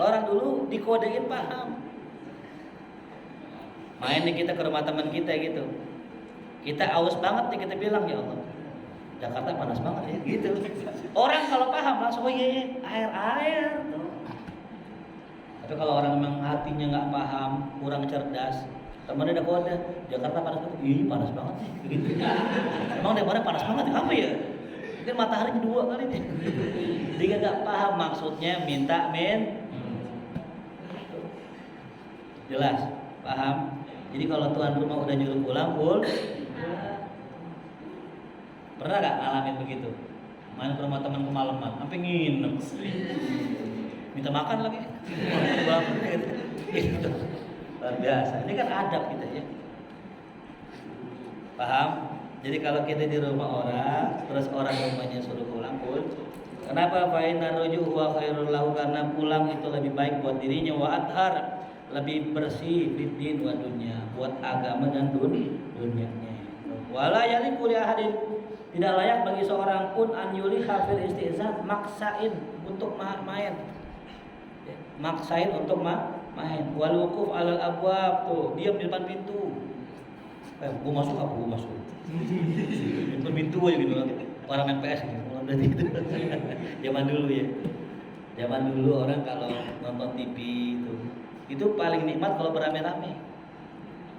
Orang dulu dikodein paham. Main nih kita ke rumah teman kita gitu. Kita aus banget nih kita bilang, ya Allah, Jakarta panas banget ya gitu. Orang kalau paham langsung, oh iya air. Tapi kalau orang memang hatinya nggak paham, kurang cerdas, temannya udah kode, Jakarta panas banget, iya panas banget nih gitu. Emang Depok panas banget, apa ya? Mungkin matahari kedua kali nih. Dia nggak paham maksudnya minta jelas, paham? Jadi kalau tuan rumah udah nyuruh pulang, pernah gak ngalamin begitu? Main ke rumah teman kemalaman, sampai nginep, minta makan lagi, gitu. Luar biasa. Ini kan adab kita ya. Paham? Jadi kalau kita di rumah orang, terus orang rumahnya suruh pulang pun, kenapa? Fa inna ruju'u huwa khairul lahu, karena pulang itu lebih baik buat dirinya, wa athhar, lebih bersih fiddin wa dunya, buat agama dan dunianya. Wala yaliqu li ahadin, tidak layak bagi seorang pun an yuli hafil istizan, maksain untuk main. Maksain untuk main. Wal wuquf alal abwab, tuh diam di depan pintu. Gua masuk apa? Gua masuk. Di depan pintu aja gitu. Orang main PS gitu. Mulai dari itu. Zaman dulu ya. Zaman dulu orang kalau nonton TV itu paling nikmat kalau beramai-ramai.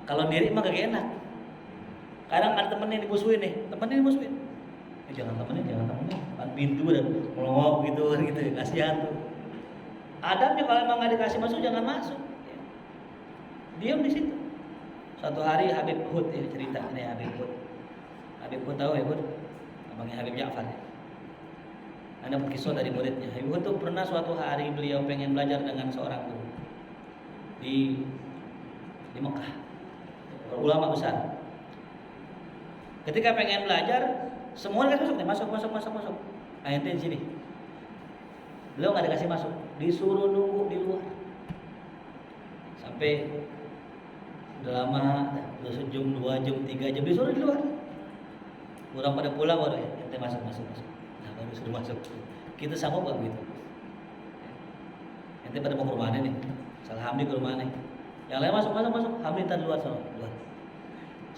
Kalau diri emang gak enak. Kadang ada temennya dimusuhin nih, jangan temennya, kan pintu dan melongok gitu, kasihan tuh. Adabnya kalau emang nggak dikasih masuk jangan masuk. Diam di situ. Suatu hari Habib Hud ya, cerita nih Habib Hud tahu ya Hud, abangnya Habib Ja'far ya. Ada kisah dari muridnya. Habib Hud tuh pernah suatu hari beliau pengen belajar dengan seorang guru di Mekah, ulama besar. Ketika pengen belajar, semua dikasih masuk. Nah, ente di sini. Beliau nggak dikasih masuk, disuruh nunggu di luar. Sampai udah lama, udah sejam, 2 jam, 3 jam disuruh di luar. Orang pada pulang baru ente masuk. Nah, baru suruh masuk. Kita sanggup nggak begitu? Ente pada mau ke rumahnya nih, salah Hamdi ke rumahnya. Yang lain masuk. Hamdi ntar luar sana, luar.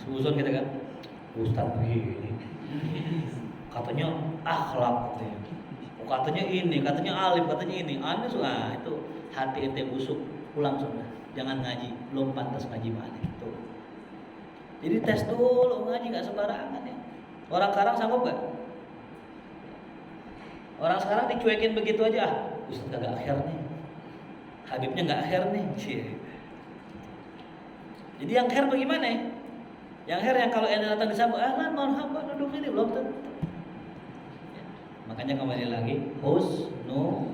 Susun kita kan. Ustaz begini, katanya akhlak, katanya ini, katanya alim, katanya ini. Aneh sudah itu hati ente busuk, pulang sudah. Jangan ngaji, belum pantas ngaji mana itu. Jadi tes dulu ngaji, nggak sembarangan ya. Orang sekarang sanggup gak? Orang sekarang dicuekin begitu aja. Ustaz kagak akhir nih, Habibnya nggak akhir nih. Jadi yang akhir bagaimana ya? Yang akhir yang kalau ente datang disambut, ahlan marhaban, duduk ini belum tentu. Ya. Makanya kembali lagi husnu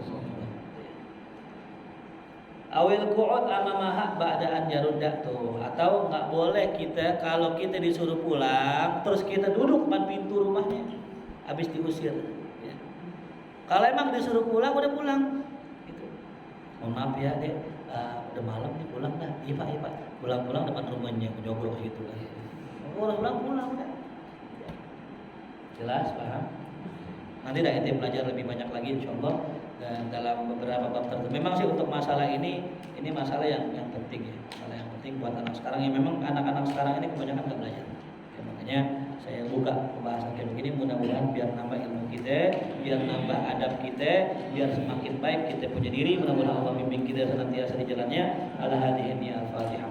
awil qu'ud amamaha ba'da an yarudda tuh. Atau nggak boleh kita kalau kita disuruh pulang terus kita duduk depan pintu rumahnya habis diusir ya. Kalau emang disuruh pulang udah pulang gitu. Mohon maaf ya Dek, udah malam nih pulang dah. Iya Pak. Pulang depan rumahnya nyogrok situ lah. Pulang udah. Jelas, paham? Nanti dah ente belajar lebih banyak lagi insyaallah dalam beberapa bab tertentu. Memang sih untuk masalah ini masalah yang penting ya. Masalah yang penting buat anak sekarang yang memang anak-anak sekarang ini kebanyakan enggak belajar. Ya, makanya saya buka pembahasan kayak begini mudah-mudahan biar nambah ilmu kita, biar nambah adab kita, biar semakin baik kita punya diri. Mudah-mudahan Allah bimbing kita senantiasa di jalannya. Ala hadhihi al-Fatihah.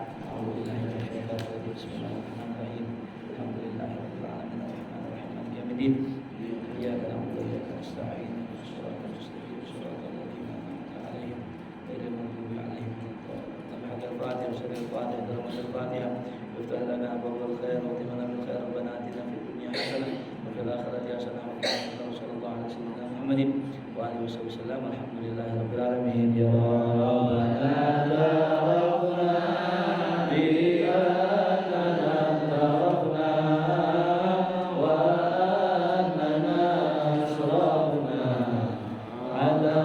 Bismillahirrahmanirrahim. Alhamdulillahirabbil alamin. Arrahmanirrahim. Ya الفاتحة وشر الفاتحة ودرجة الفاتحة وافتح لنا أبواب الخير واتمنا بالخير ربنا آتنا في الدنيا حسنة وفي الآخرة حسنة وقنا عذاب النار صلى الله على سيدنا محمد وآله وصحبه وسلم الحمد لله رب العالمين يا ربنا تعرفنا بأننا اعترفنا وأننا أشرفنا على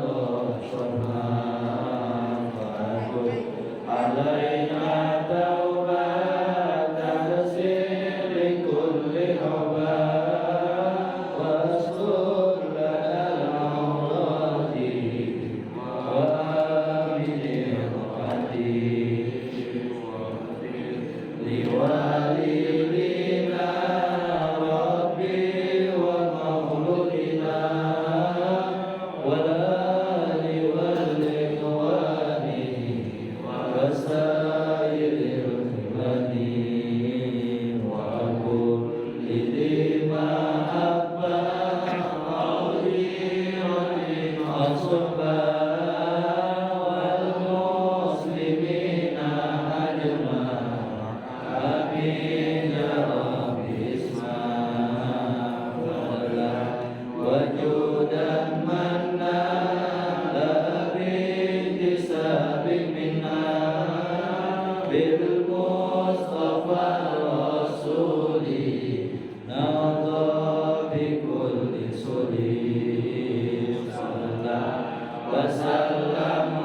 لطفنا فأتب علينا توبة تغسل لكل عباد واستر لنا العورات وآمن القتيل لوالدينا ربي ومولودنا والآل والإخوان وسائر الخلان وكل ذي محبة عظيمة وصحبة والمسلمين أجمعين آمين يا رب اسمع ولا وجودا منا لا باكتساب منا بالمصطفى الرسول نرضى بكل سليم صلى الله وسلم